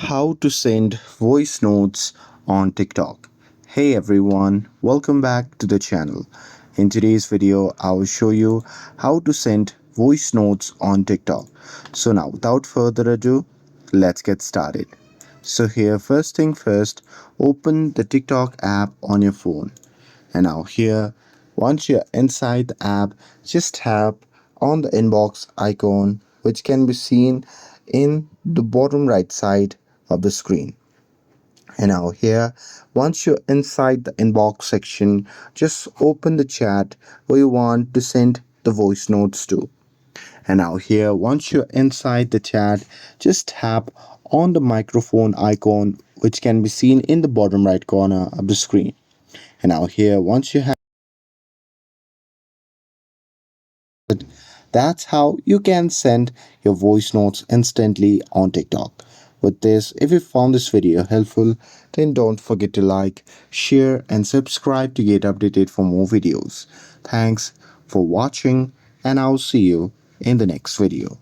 How to send voice notes on TikTok. Hey everyone, welcome back to the channel. In today's video, I will show you how to send voice notes on TikTok. So now, without further ado, let's get started. So here, first thing first, open the TikTok app on your phone. And now here, once you're inside the app, just tap on the inbox icon, which can be seen in the bottom right side of the screen. And now here, once you're inside the inbox section, just open the chat where you want to send the voice notes to. And now here, once you're inside the chat, just tap on the microphone icon, which can be seen in the bottom right corner of the screen. And now here, once you have it, that's how you can send your voice notes instantly on TikTok. With this, if you found this video helpful, then don't forget to like, share, and subscribe to get updated for more videos. Thanks for watching, and I'll see you in the next video.